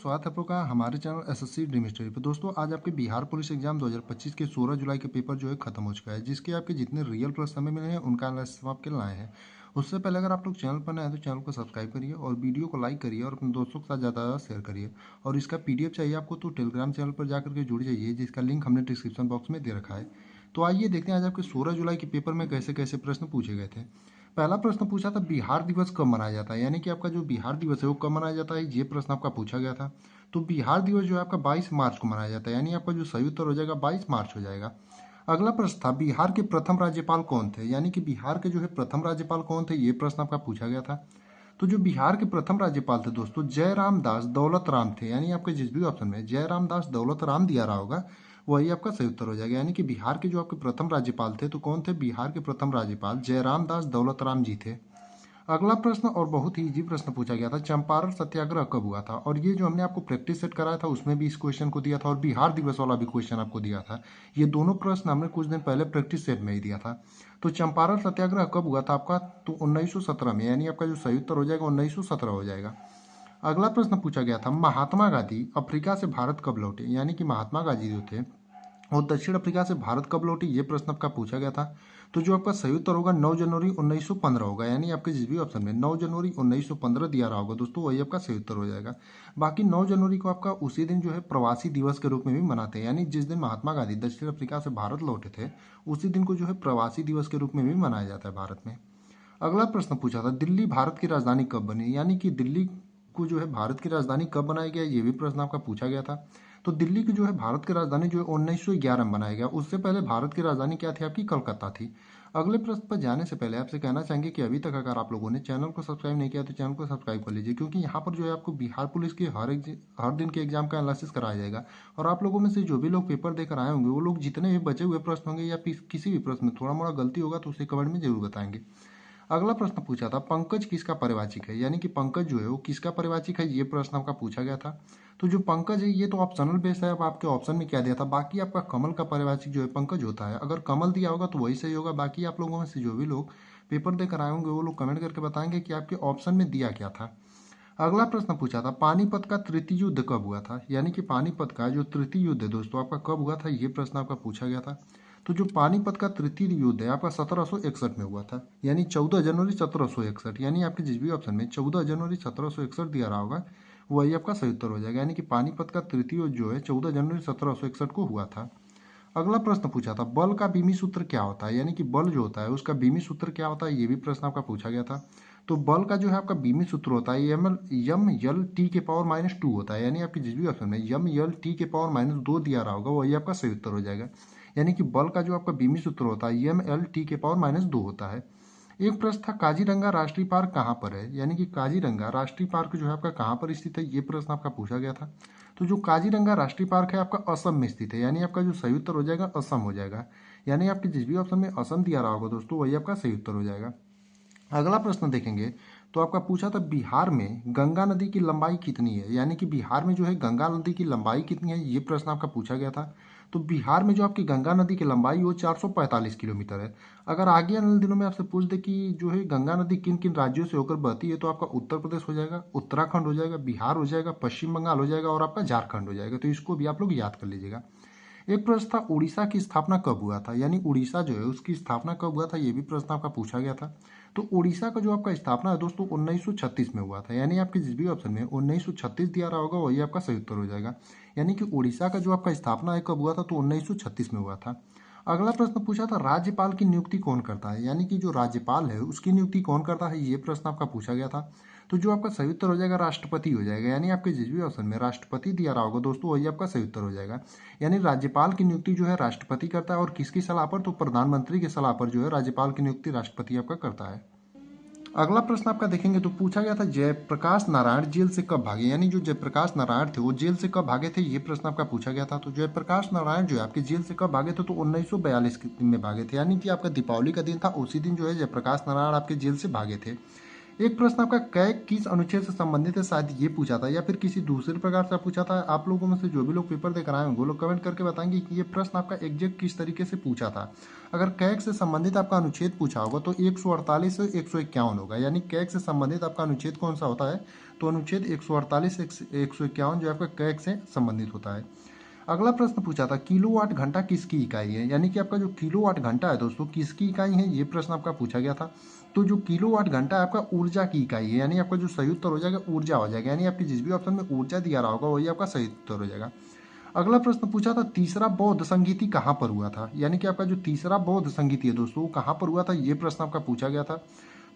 स्वागत है आप लोग का हमारे चैनल एसएससी ड्रीम स्टडी पे। दोस्तों आज आपके बिहार पुलिस एग्जाम 2025 के 16 जुलाई के पेपर जो है खत्म हो चुका है, जिसके आपके जितने रियल प्रश्न हमें मिले हैं उनका एनालिसिस हम आपके लाए हैं। उससे पहले अगर आप लोग चैनल पर नए हैं तो चैनल को सब्सक्राइब करिए और वीडियो को लाइक करिए और अपने दोस्तों के साथ ज़्यादा शेयर करिए। और इसका पीडीएफ चाहिए आपको तो टेलीग्राम चैनल पर जाकर के जुड़ जाइए, जिसका लिंक हमने डिस्क्रिप्शन बॉक्स में दे रखा है। तो आइए देखते हैं आज आपके 16 जुलाई के पेपर में कैसे कैसे प्रश्न पूछे गए थे। पहला प्रश्न पूछा था बिहार दिवस कब मनाया जाता है, यानी कि आपका जो बिहार दिवस है वो कब मनाया जाता है, ये प्रश्न आपका पूछा गया था। तो बिहार दिवस जो है आपका 22 मार्च को मनाया जाता है, यानी आपका जो सही उत्तर हो जाएगा 22 मार्च हो जाएगा। अगला प्रश्न था बिहार के प्रथम राज्यपाल कौन थे, यानी कि बिहार के जो है प्रथम राज्यपाल कौन थे, ये प्रश्न आपका पूछा गया था। तो जो बिहार के प्रथम राज्यपाल थे दोस्तों जयराम दास दौलत राम थे, यानी आपके जिस भी ऑप्शन में जयराम दास दौलत राम दिया रहा होगा वही आपका सही उत्तर हो जाएगा। यानी कि बिहार के जो आपके प्रथम राज्यपाल थे तो कौन थे, बिहार के प्रथम राज्यपाल जयराम दास दौलत राम जी थे। अगला प्रश्न और बहुत ही इजी प्रश्न पूछा गया था, चंपारण सत्याग्रह कब हुआ था, और ये जो हमने आपको प्रैक्टिस सेट कराया था उसमें भी इस क्वेश्चन को दिया था और बिहार दिवस वाला भी क्वेश्चन आपको दिया था। ये दोनों प्रश्न हमने कुछ दिन पहले प्रैक्टिस सेट में ही दिया था। तो चंपारण सत्याग्रह कब हुआ था आपका, तो 1917 में, यानी आपका जो सही उत्तर हो जाएगा 1917 हो जाएगा। अगला प्रश्न पूछा गया था महात्मा गांधी अफ्रीका से भारत कब लौटे, यानी कि महात्मा गांधी जो थे वो दक्षिण अफ्रीका से भारत कब लौटे, ये प्रश्न आपका पूछा गया था। तो जो आपका सही उत्तर होगा 9 जनवरी 1915 होगा, यानी आपके जिस भी ऑप्शन में 9 जनवरी 1915 दिया रहा होगा दोस्तों वही आपका सही उत्तर हो जाएगा। बाकी 9 जनवरी को आपका उसी दिन जो है प्रवासी दिवस के रूप में भी मनाते हैं, यानी जिस दिन महात्मा गांधी दक्षिण अफ्रीका से भारत लौटे थे उसी दिन को जो है प्रवासी दिवस के रूप में भी मनाया जाता है भारत में। अगला प्रश्न पूछा था दिल्ली भारत की राजधानी कब बनी, यानी कि दिल्ली को जो है भारत की राजधानी कब बनाया गया, ये भी प्रश्न आपका पूछा गया था। तो दिल्ली की जो है भारत की राजधानी जो है 1911 में बनाया गया, उससे पहले भारत की राजधानी क्या थी आपकी, कलकत्ता थी। अगले प्रश्न पर जाने से पहले आपसे कहना चाहेंगे कि अभी तक अगर आप लोगों ने चैनल को सब्सक्राइब नहीं किया तो चैनल को सब्सक्राइब कर लीजिए, क्योंकि यहाँ पर जो है आपको बिहार पुलिस के हर दिन के एग्जाम का एनालिसिस कराया जाएगा। और आप लोगों में से जो भी लोग पेपर देकर आए होंगे वो लोग जितने भी बचे हुए प्रश्न होंगे या किसी भी प्रश्न में थोड़ा मोड़ा गलती होगा तो उसे कमेंट में जरूर बताएंगे। अगला प्रश्न पूछा था पंकज किसका परिवाचिक है, यानी कि पंकज जो है वो किसका परिवाचिक है, ये प्रश्न आपका पूछा गया था। तो जो पंकज है ये तो ऑप्शनल बेस है, अब आपके ऑप्शन में क्या दिया था, बाकी आपका कमल का परिवाचिक जो है पंकज होता है। अगर कमल दिया होगा तो वही सही होगा। बाकी आप लोगों में से जो भी लोग पेपर देकर आए होंगे वो लोग कमेंट करके बताएंगे कि आपके ऑप्शन में दिया क्या था। अगला प्रश्न पूछा था पानीपत का तृतीय युद्ध कब हुआ था, यानी कि पानीपत का जो तृतीय युद्ध है दोस्तों आपका कब हुआ था, ये प्रश्न आपका पूछा गया था। तो जो पानीपत का तृतीय युद्ध है आपका 1761 में हुआ था, यानी 14 जनवरी 1761, यानी आपके जिस भी ऑप्शन में 14 जनवरी 1761 दिया रहा होगा वही आपका सही उत्तर हो जाएगा। यानी कि पानीपत का तृतीय युद्ध जो है 14 जनवरी 1761 को हुआ था। अगला प्रश्न पूछा था बल का बीमी सूत्र क्या होता है, यानी कि बल जो होता है उसका बीमी सूत्र क्या होता है, ये भी प्रश्न आपका पूछा गया था। तो बल का जो है आपका बीमी सूत्र होता है यम यल टी के पावर -2 होता है, यानी आपकी जिस भी ऑप्शन में यम यल टी के पावर -2 दिया रहा होगा वही आपका सही उत्तर हो जाएगा। यानी कि बल का जो आपका बीमी सूत्र होता है यम एल टी के पावर -2 होता है। एक प्रश्न था काजीरंगा राष्ट्रीय पार्क कहाँ पर है, यानी कि काजीरंगा राष्ट्रीय पार्क जो है आपका कहाँ पर स्थित है, ये प्रश्न आपका पूछा गया था। तो जो काजीरंगा राष्ट्रीय पार्क है आपका असम में स्थित है, यानी आपका जो सही उत्तर हो जाएगा असम हो जाएगा। यानी आपके जिस भी ऑप्शन में असम दिया रहा होगा दोस्तों वही आपका सही उत्तर हो जाएगा। अगला प्रश्न देखेंगे तो आपका पूछा था बिहार में गंगा नदी की लंबाई कितनी है, यानी कि बिहार में जो है गंगा नदी की लंबाई कितनी है, ये प्रश्न आपका पूछा गया था। तो बिहार में जो आपकी गंगा नदी की लंबाई वो 445 किलोमीटर है। अगर आगे आने वाले दिनों में आपसे पूछ दे कि जो है गंगा नदी किन किन राज्यों से होकर बहती है तो आपका उत्तर प्रदेश हो जाएगा, उत्तराखंड हो जाएगा, बिहार हो जाएगा, पश्चिम बंगाल हो जाएगा और आपका झारखंड हो जाएगा। तो इसको भी आप लोग याद कर लीजिएगा। एक प्रश्न था उड़ीसा की स्थापना कब हुआ था, यानी उड़ीसा जो है उसकी स्थापना कब हुआ था, ये भी प्रश्न आपका पूछा गया था। तो उड़ीसा का जो आपका स्थापना है दोस्तों 1936 में हुआ था, यानी आपके जिस भी ऑप्शन में 1936 दिया रहा होगा वही आपका सही उत्तर हो जाएगा। यानी कि उड़ीसा का जो आपका स्थापना है कब हुआ था, तो 1936 में हुआ था। अगला प्रश्न पूछा था राज्यपाल की नियुक्ति कौन करता है, यानी कि जो राज्यपाल है उसकी नियुक्ति कौन करता है, ये प्रश्न आपका पूछा गया था। तो जो आपका सही उत्तर हो जाएगा राष्ट्रपति हो जाएगा, यानी आपके जिस भी ऑप्शन में राष्ट्रपति दिया रहा होगा दोस्तों वही आपका सही उत्तर हो जाएगा। यानी राज्यपाल की नियुक्ति जो है राष्ट्रपति करता है, और किसकी सलाह पर, तो प्रधानमंत्री की सलाह पर जो है राज्यपाल की नियुक्ति राष्ट्रपति आपका करता है। अगला प्रश्न आपका देखेंगे तो पूछा गया था जयप्रकाश नारायण जेल से कब भागे, यानी जो जयप्रकाश नारायण थे वो जेल से कब भागे थे, ये प्रश्न आपका पूछा गया था। तो जयप्रकाश नारायण जो है आपके जेल से कब भागे थे, तो 1942 में भागे थे, यानी कि आपका दीपावली का दिन था उसी दिन जो है जयप्रकाश नारायण आपके जेल से भागे थे। एक प्रश्न आपका कैग किस अनुच्छेद से संबंधित है, शायद ये पूछा था या फिर किसी दूसरे प्रकार से पूछा था। आप लोगों में से जो भी लोग पेपर देख रहे हैं वो लोग कमेंट करके बताएंगे कि ये प्रश्न आपका एग्जैक्ट किस तरीके से पूछा था। अगर कैग से संबंधित आपका अनुच्छेद पूछा होगा तो 148 से 151 होगा, यानी कैग से संबंधित आपका अनुच्छेद कौन सा होता है, तो अनुच्छेद 148 से 151 जो आपका कैग से संबंधित होता है। अगला प्रश्न पूछा था किलोवाट घंटा किसकी इकाई है, यानी कि आपका जो किलोवाट घंटा है दोस्तों किसकी इकाई है, ये प्रश्न आपका पूछा गया था। तो जो किलोवाट घंटा है आपका ऊर्जा की इकाई है, यानी आपका जो सही उत्तर हो जाएगा ऊर्जा हो जाएगा, यानी आपकी जिस भी ऑप्शन में ऊर्जा दिया रहा होगा वही आपका सही उत्तर हो जाएगा। अगला प्रश्न पूछा था तीसरा बौद्ध संगीति कहाँ पर हुआ था, यानी कि आपका जो तीसरा बौद्ध संगीति है दोस्तों वो कहाँ पर हुआ था, ये प्रश्न आपका पूछा गया था।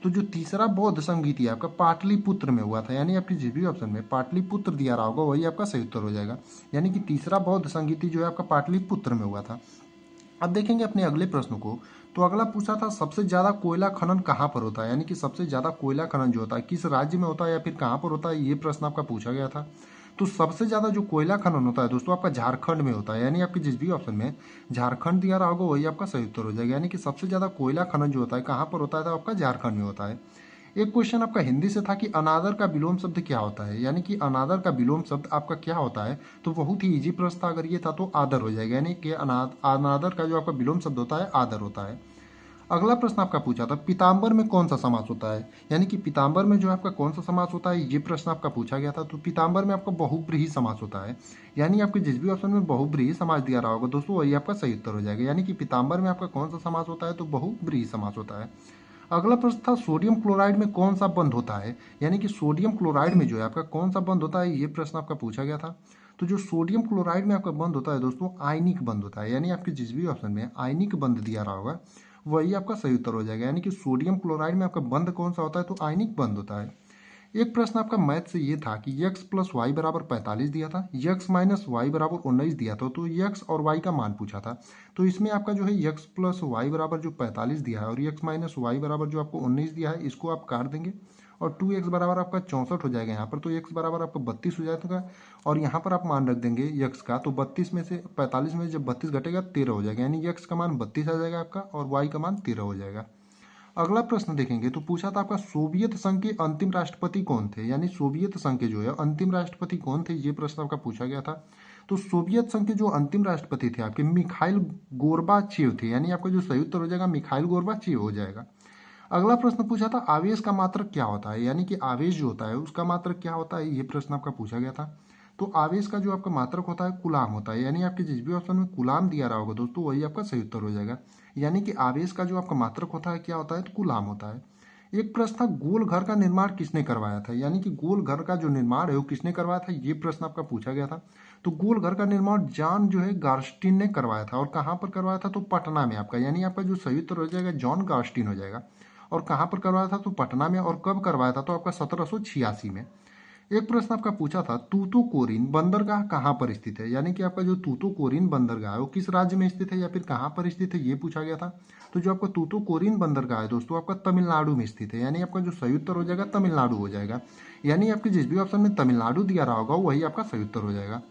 तो जो तीसरा बौद्ध संगीति है आपका पाटलिपुत्र में हुआ था, यानी आपकी जिस भी ऑप्शन में पाटलिपुत्र दिया रहा होगा वही आपका सही उत्तर हो जाएगा, यानी कि तीसरा बौद्ध संगीति जो है आपका पाटलिपुत्र में हुआ था। अब देखेंगे अपने अगले प्रश्न को। तो अगला पूछा था सबसे ज्यादा कोयला खनन कहाँ पर होता है, यानी कि सबसे ज्यादा कोयला खनन जो होता है किस राज्य में होता है या फिर कहाँ पर होता है, ये प्रश्न आपका पूछा गया था। तो सबसे ज्यादा जो कोयला खनन होता है दोस्तों आपका झारखंड में होता है, यानी आपके जिस भी ऑप्शन में झारखंड दिया रहा होगा वही आपका सही उत्तर हो जाएगा, यानी कि सबसे ज्यादा कोयला खनन जो होता है कहाँ पर होता है तो आपका झारखंड में होता है। एक क्वेश्चन आपका हिंदी से था कि अनादर का विलोम शब्द क्या होता है, यानी कि अनादर का विलोम शब्द आपका क्या होता है, तो बहुत ही इजी प्रश्न था, अगर ये था तो आदर हो जाएगा, यानी कि अनादर का जो आपका विलोम शब्द होता है आदर होता है। अगला प्रश्न आपका पूछा था पीताम्बर में कौन सा समास होता है, यानी कि पीताम्बर में जो आपका कौन सा समास होता है, ये प्रश्न आपका पूछा गया था। तो पीताम्बर में आपका बहुब्रीहि समास होता है, यानी आपके जिस भी ऑप्शन में बहुब्रीहि समास दिया रहा होगा दोस्तों वही आपका सही उत्तर हो जाएगा, यानी कि पीताम्बर में आपका कौन सा समास होता है, तो बहुब्रीहि समास होता है। अगला प्रश्न था सोडियम क्लोराइड में कौन सा बंध होता है, यानी कि सोडियम क्लोराइड में जो है आपका कौन सा बंध होता है, ये प्रश्न आपका पूछा गया था। तो जो सोडियम क्लोराइड में आपका बंध होता है दोस्तों आयनिक बंध होता है, यानी आपके जिस भी ऑप्शन में आयनिक बंध दिया रहा होगा वही आपका सही उत्तर हो जाएगा, यानी कि सोडियम क्लोराइड में आपका बंध कौन सा होता है, तो आयनिक बंध होता है। एक प्रश्न आपका मैथ से ये था कि x प्लस वाई बराबर 45 दिया था, x माइनस वाई बराबर 19 दिया था, तो x और y का मान पूछा था। तो इसमें आपका जो है x प्लस वाई बराबर जो 45 दिया है और x माइनस वाई बराबर जो आपको 19 दिया है इसको आप काट देंगे और 2x बराबर आपका 64 हो जाएगा यहाँ पर, तो x बराबर आपका 32 हो जाएगा और यहाँ पर आप मान रख देंगे x का, तो 32 में से 45 में जब 32 घटेगा 13 हो जाएगा, यानी x का मान 32 आ जाएगा आपका और y का मान 13 हो जाएगा। अगला प्रश्न देखेंगे तो पूछा था आपका सोवियत संघ के अंतिम राष्ट्रपति कौन थे, यानी सोवियत संघ के जो है अंतिम राष्ट्रपति कौन थे, ये प्रश्न आपका पूछा गया था। तो सोवियत संघ के जो अंतिम राष्ट्रपति थे आपके मिखाइल गोर्बाचेव थे, यानी आपका जो सही उत्तर हो जाएगा मिखाइल गोर्बाचेव हो जाएगा। अगला प्रश्न पूछा था आवेश का मात्रक क्या होता है, यानी कि आवेश जो होता है उसका मात्रक क्या होता है, ये प्रश्न आपका पूछा गया था। तो आवेश का जो आपका मात्रक होता है कुलाम होता है, यानी आपके जिस भी ऑप्शन में कुलाम दिया रहा होगा दोस्तों वही आपका सही उत्तर हो जाएगा, यानी कि आवेश का जो आपका मात्रक होता है क्या होता है, तो कुलाम होता है। एक प्रश्न था गोल घर का निर्माण किसने करवाया था, यानी कि गोल घर का जो निर्माण है वो किसने करवाया था, ये प्रश्न आपका पूछा गया था। तो गोल घर का निर्माण जॉन जो है गार्स्टिन ने करवाया था, और कहाँ पर करवाया था, तो पटना में आपका, यानी आपका जो सही उत्तर हो जाएगा जॉन गार्स्टिन हो जाएगा। और कहाँ पर करवाया था, तो पटना में, और कब करवाया था, तो आपका 1786 में। एक प्रश्न आपका पूछा था तूतुकोरिन बंदरगाह कहाँ पर स्थित है, यानी कि आपका जो तूतुकोरिन बंदरगाह है वो किस राज्य में स्थित है या फिर कहाँ पर स्थित है, ये पूछा गया था। तो जो आपका तूतुकोरिन बंदरगाह है दोस्तों आपका तमिलनाडु में स्थित है, यानी आपका जो सही उत्तर हो जाएगा तमिलनाडु हो जाएगा, यानी आपके जिस भी ऑप्शन में तमिलनाडु दिया रहा होगा वही आपका सही उत्तर हो जाएगा।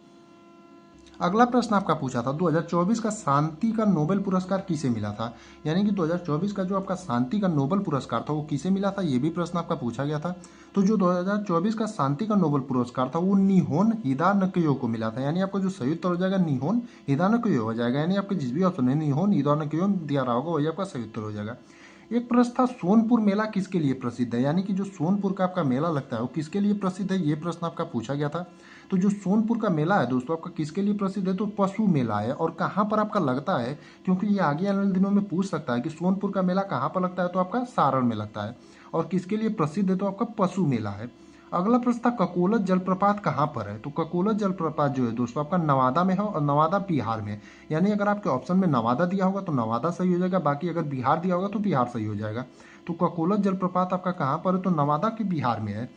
अगला प्रश्न आपका पूछा था 2024 का शांति का नोबेल पुरस्कार किसे मिला था, यानी कि 2024 का जो आपका शांति का नोबेल पुरस्कार था वो किसे मिला था, ये भी प्रश्न आपका पूछा गया था। तो जो 2024 का शांति का नोबेल पुरस्कार था वो निहोन हिदानकयो को मिला था, यानी आपका जो सही उत्तर हो जाएगा निहोन हिदानकयो हो जाएगा, यानी आपके जिस भी ऑप्शन में निहोन हिदानकयो दिया रहा होगा वही आपका सही उत्तर हो जाएगा। एक प्रश्न था सोनपुर मेला किसके लिए प्रसिद्ध है, यानी कि जो सोनपुर का आपका मेला लगता है वो किसके लिए प्रसिद्ध है, ये प्रश्न आपका पूछा गया था। तो जो सोनपुर का मेला है दोस्तों आपका किसके लिए प्रसिद्ध है, तो पशु मेला है, और कहाँ पर आपका लगता है, क्योंकि ये आगे आने वाले दिनों में पूछ सकता है कि सोनपुर का मेला कहाँ पर लगता है, तो आपका सारण में लगता है, और किसके लिए प्रसिद्ध है, तो आपका पशु मेला है। अगला प्रश्न था ककोलत जलप्रपात कहाँ पर है, तो ककोलत जलप्रपात जो है दोस्तों आपका नवादा में है, और नवादा बिहार में, यानी अगर आपके ऑप्शन में नवादा दिया होगा तो नवादा सही हो जाएगा, बाकी अगर बिहार दिया होगा तो बिहार सही हो जाएगा। तो ककोलत जलप्रपात आपका कहाँ पर है, तो नवादा के बिहार में है।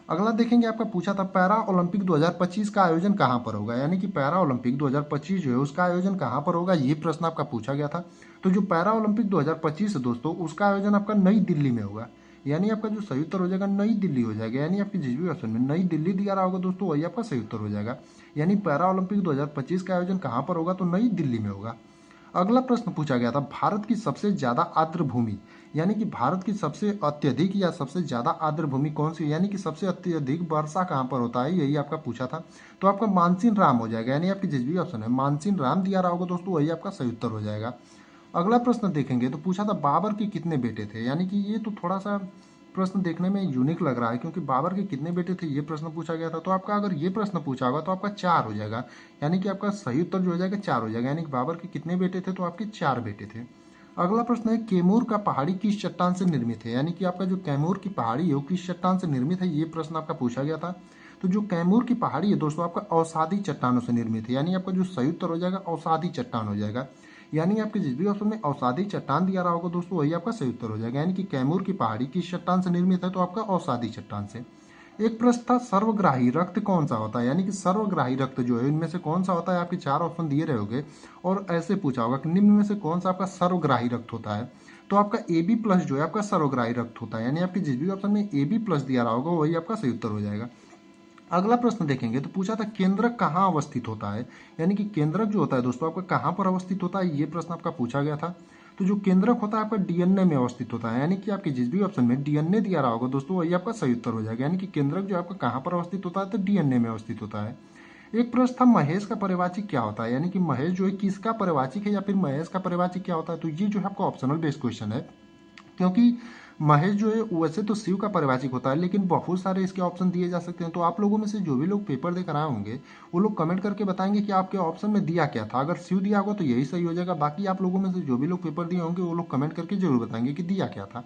अगला देखेंगे आपका पूछा था पैरा ओलंपिक 2025 का आयोजन कहाँ पर होगा, यानी कि पैरा ओलंपिक 2025 जो है उसका आयोजन कहाँ पर होगा, ये प्रश्न आपका पूछा गया था। तो जो पैरा ओलंपिक 2025 है दोस्तों उसका आयोजन आपका नई दिल्ली में होगा, यानी आपका जो सही उत्तर हो जाएगा नई दिल्ली हो जाएगा, यानी आपकी जिस भी ऑप्शन में नई दिल्ली दिया रहा होगा दोस्तों वही आपका सही उत्तर हो जाएगा, यानी पैरा ओलंपिक 2025 का आयोजन कहाँ पर होगा, तो नई दिल्ली में होगा। अगला प्रश्न पूछा गया था, भारत की सबसे ज्यादा आर्द्र भूमि, यानी कि भारत की सबसे अत्यधिक या सबसे ज्यादा आर्द्र भूमि कौन सी है, यानी कि सबसे अत्यधिक वर्षा कहाँ पर होता है, यही आपका पूछा था। तो आपका मानसीन राम हो जाएगा, यानी आपकी जिस भी ऑप्शन है मानसीन राम दिया रहा होगा दोस्तों, वही आपका सही उत्तर हो जाएगा। अगला प्रश्न देखेंगे तो पूछा था बाबर के कितने बेटे थे, यानी कि ये तो थोड़ा सा प्रश्न देखने में यूनिक लग रहा है, क्योंकि बाबर के कितने बेटे थे ये प्रश्न पूछा गया था। तो आपका अगर ये प्रश्न पूछा होगा तो आपका 4 हो जाएगा, यानी कि आपका सही उत्तर जो हो जाएगा 4 हो जाएगा, यानी कि बाबर के कितने बेटे थे, तो आपके 4 बेटे थे। अगला प्रश्न है, कैमूर का पहाड़ी किस चट्टान से निर्मित है, यानी कि आपका जो कैमूर की पहाड़ी है वो किस चट्टान से निर्मित है, ये प्रश्न आपका पूछा गया था। तो जो कैमूर की पहाड़ी है दोस्तों आपका अवसादी चट्टानों से निर्मित है, यानी आपका जो सही उत्तर हो जाएगा अवसादी चट्टान हो जाएगा। यानी आपके जिस भी ऑप्शन में अवसादी चट्टान दिया रहा होगा दोस्तों, वही आपका सही उत्तर हो जाएगा, यानी कि कैमूर की पहाड़ी किस चट्टान से निर्मित है, तो आपका अवसादी चट्टान से। एक प्रश्न था, सर्वग्राही रक्त कौन सा होता है, यानी कि सर्वग्राही रक्त जो है इनमें से कौन सा होता है, आपके 4 ऑप्शन दिए रहोगे और ऐसे पूछा होगा कि निम्न में से कौन सा आपका सर्वग्राही रक्त होता है। तो आपका ए बी प्लस जो है आपका सर्वग्राही रक्त होता है, यानी आपके जिस भी ऑप्शन में ए बी प्लस दिया रहा होगा वही आपका सही उत्तर हो जाएगा। अगला प्रश्न देखेंगे तो पूछा था, केंद्रक कहाँ अवस्थित होता है, यानी कि केंद्रक जो होता है दोस्तों आपका कहाँ पर अवस्थित होता है, ये प्रश्न आपका पूछा गया था। तो जो केंद्रक होता है आपका डीएनए में अवस्थित होता है, यानी कि आपके जिस भी ऑप्शन में डीएनए दिया रहा होगा दोस्तों वही आपका सही उत्तर हो जाएगा, यानी कि केंद्रक जो आपका कहाँ पर अवस्थित होता है, तो डीएनए में अवस्थित होता है। एक प्रश्न था, महेश का परिवाची क्या होता है, यानी कि महेश जो है किसका परिवाचिक है या फिर महेश का परिवाची क्या होता है। तो ये जो है आपका ऑप्शनल बेस्ड क्वेश्चन है, क्योंकि महेश जो है वैसे तो शिव का परिवाचिक होता है, लेकिन बहुत सारे इसके ऑप्शन दिए जा सकते हैं। तो आप लोगों में से जो भी लोग पेपर देकर आए होंगे वो लोग कमेंट करके बताएंगे कि आपके ऑप्शन में दिया क्या था। अगर शिव दिया होगा तो यही सही हो जाएगा, बाकी आप लोगों में से जो भी लोग पेपर दिए होंगे वो लोग कमेंट करके जरूर बताएंगे कि दिया क्या था।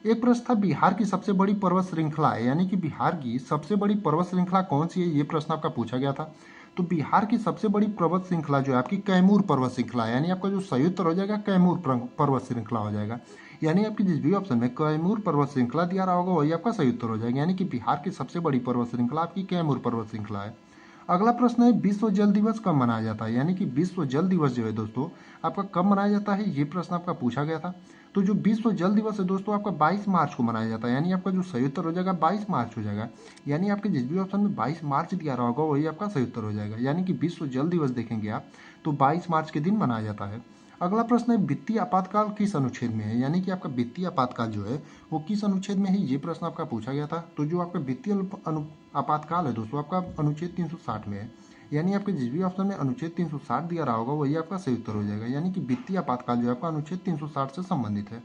एक प्रश्न था, बिहार की सबसे बड़ी पर्वत श्रृंखला है, यानी कि बिहार की सबसे बड़ी पर्वत श्रृंखला कौन सी है, ये प्रश्न आपका पूछा गया था। तो बिहार की सबसे बड़ी पर्वत श्रृंखला जो है आपकी कैमूर पर्वत श्रृंखला है, यानी आपका जो सही उत्तर हो जाएगा कैमूर पर्वत श्रृंखला हो जाएगा। यानी आपकी जिस भी ऑप्शन में कैमूर पर्वत श्रृंखला दिया रहा होगा वही आपका सही उत्तर हो जाएगा, यानी कि बिहार की सबसे बड़ी पर्वत श्रृंखला आपकी कैमूर पर्वत श्रृंखला है। अगला प्रश्न है, विश्व जल दिवस कब मनाया जाता है, यानी कि विश्व जल दिवस जो है दोस्तों आपका कब मनाया जाता है, ये प्रश्न आपका पूछा गया था। तो जो विश्व जल दिवस है दोस्तों आपका 22 मार्च को मनाया जाता है, यानी आपका जो सही उत्तर हो जाएगा 22 मार्च हो जाएगा। यानी आपके जिस भी ऑप्शन में 22 मार्च दिया रहा होगा वही आपका सही उत्तर हो जाएगा, यानी कि विश्व जल दिवस देखेंगे आप तो 22 मार्च के दिन मनाया जाता है। अगला प्रश्न है, वित्तीय आपातकाल किस अनुच्छेद में है, यानी कि आपका वित्तीय आपातकाल जो है वो किस अनुच्छेद में है, ये प्रश्न आपका पूछा गया था। तो जो आपका वित्तीय आपातकाल है दोस्तों आपका अनुच्छेद 360 में है, यानी आपके जिस भी ऑप्शन में अनुच्छेद 360 दिया रहा होगा वही आपका सही उत्तर हो जाएगा, यानी कि वित्तीय आपातकाल जो है आपका अनुच्छेद 360 से संबंधित है।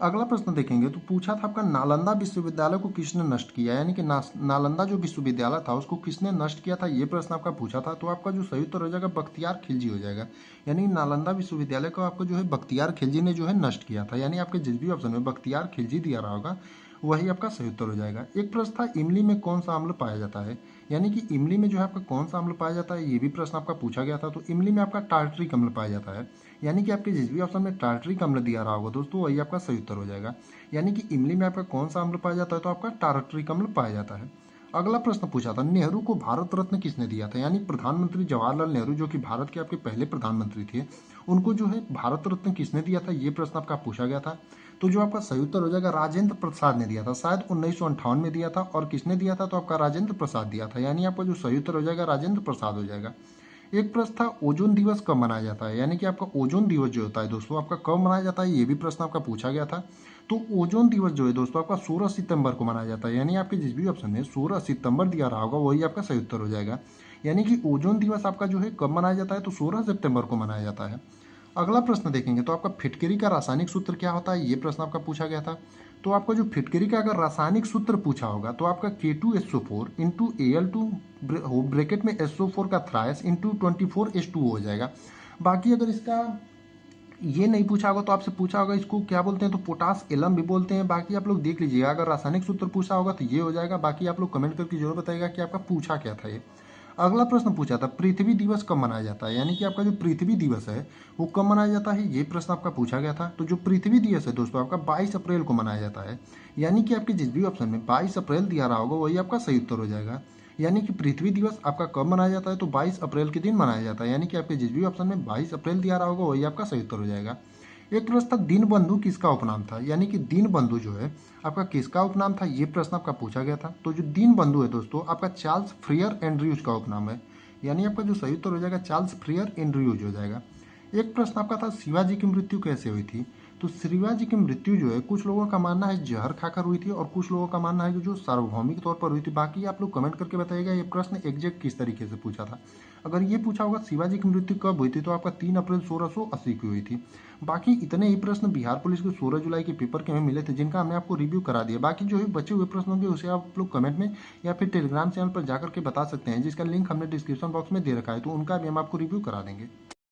अगला प्रश्न देखेंगे तो पूछा था आपका, नालंदा विश्वविद्यालय को किसने नष्ट किया, यानी कि नालंदा जो विश्वविद्यालय था उसको किसने नष्ट किया था, ये प्रश्न आपका पूछा था। तो आपका जो सही उत्तर हो जाएगा बख्तियार खिलजी हो जाएगा, यानी नालंदा विश्वविद्यालय को आपको जो है बख्तियार खिलजी ने जो है नष्ट किया था, यानी आपके जिस भी ऑप्शन में बख्तियार खिलजी दिया रहा होगा वही आपका सही उत्तर हो जाएगा। एक प्रश्न था, इमली में कौन सा अम्ल पाया जाता है, यानी कि इमली में जो है आपका कौन सा अम्ल पाया जाता है, ये भी प्रश्न आपका पूछा गया था। तो इमली में आपका टार्टरिक अम्ल पाया जाता है, यानी कि आपके जिस भी ऑप्शन में टार्टरिक अम्ल दिया रहा होगा दोस्तों वही आपका सही उत्तर हो जाएगा, यानी कि इमली में आपका कौन सा अम्ल पाया जाता है, तो आपका टार्टरिक अम्ल पाया जाता है। अगला प्रश्न पूछा था, नेहरू को भारत रत्न किसने दिया था, यानी प्रधानमंत्री जवाहरलाल नेहरू जो कि भारत के आपके पहले प्रधानमंत्री थे उनको जो है भारत रत्न किसने दिया था, ये प्रश्न आपका पूछा गया था। तो जो आपका सही उत्तर हो जाएगा राजेंद्र प्रसाद ने दिया था, शायद 1958 में दिया था। और किसने दिया था, तो आपका राजेंद्र प्रसाद दिया था, यानी आपका जो सही उत्तर हो जाएगा राजेंद्र प्रसाद हो जाएगा। एक प्रश्न था, ओजोन दिवस कब मनाया जाता है, यानी कि आपका ओजोन दिवस जो होता है दोस्तों आपका कब मनाया जाता है, ये भी प्रश्न आपका पूछा गया था। तो ओजोन दिवस जो है दोस्तों आपका 16 सितंबर को मनाया जाता है, यानी आपके जिस भी ऑप्शन में 16 सितंबर दिया रहा होगा वही आपका सही उत्तर हो जाएगा, यानी कि ओजोन दिवस आपका जो है कब मनाया जाता है, तो 16 सितंबर को मनाया जाता है। अगला प्रश्न देखेंगे तो आपका फिटकरी का रासायनिक सूत्र क्या होता है, ये प्रश्न आपका पूछा गया था। तो आपका जो फिटकरी का अगर रासायनिक सूत्र पूछा होगा तो आपका K2SO4 इंटू Al2 ब्रैकेट में SO4 का थ्राइस इंटू 24H2 हो जाएगा। बाकी अगर इसका ये नहीं पूछा होगा तो आपसे पूछा होगा इसको क्या बोलते हैं, तो पोटास एलम भी बोलते हैं। बाकी आप लोग देख लीजिएगा, अगर रासायनिक सूत्र पूछा होगा तो ये हो जाएगा, बाकी आप लोग कमेंट करके जरूर बताइएगा कि आपका पूछा क्या था ये। अगला प्रश्न पूछा था, पृथ्वी दिवस कब मनाया जाता है, यानी कि आपका जो पृथ्वी दिवस है वो कब मनाया जाता है, ये प्रश्न आपका पूछा गया था। तो जो पृथ्वी दिवस है दोस्तों आपका 22 अप्रैल को मनाया जाता है, यानी कि आपके जिस भी ऑप्शन में 22 अप्रैल दिया रहा होगा वही आपका सही उत्तर हो जाएगा। यानी कि पृथ्वी दिवस आपका कब मनाया जाता है, तो 22 अप्रैल के दिन मनाया जाता है, यानी कि आपके जिस भी ऑप्शन में 22 अप्रैल दिया रहा होगा वही आपका सही उत्तर हो जाएगा। एक प्रश्न था, दीनबंधु किसका उपनाम था, यानी कि दीनबंधु जो है आपका किसका उपनाम था, ये प्रश्न आपका पूछा गया था। तो जो दीनबंधु है दोस्तों आपका चार्ल्स फ्रियर एंड्रयूज का उपनाम है, यानी आपका जो सही उत्तर हो जाएगा चार्ल्स फ्रियर एंड्रयूज हो जाएगा। एक प्रश्न आपका था शिवाजी की मृत्यु कैसे हुई थी। तो शिवाजी की मृत्यु जो है कुछ लोगों का मानना है जहर खाकर हुई थी और कुछ लोगों का मानना है कि जो सार्वभौमिक तौर पर हुई थी। बाकी आप लोग कमेंट करके बताइएगा ये प्रश्न एग्जैक्ट किस तरीके से पूछा था। अगर ये पूछा होगा शिवाजी की मृत्यु कब हुई थी तो आपका 3 अप्रैल 1680 की हुई थी। बाकी इतने ही प्रश्न बिहार पुलिस के 16 जुलाई के पेपर के में मिले थे जिनका हमने आपको रिव्यू करा दिया। बाकी जो भी बचे हुए प्रश्न होंगे उसे आप लोग कमेंट में या फिर टेलीग्राम चैनल पर जाकर के बता सकते हैं जिसका लिंक हमने डिस्क्रिप्शन बॉक्स में दे रखा है, तो उनका भी हम आपको रिव्यू करा देंगे।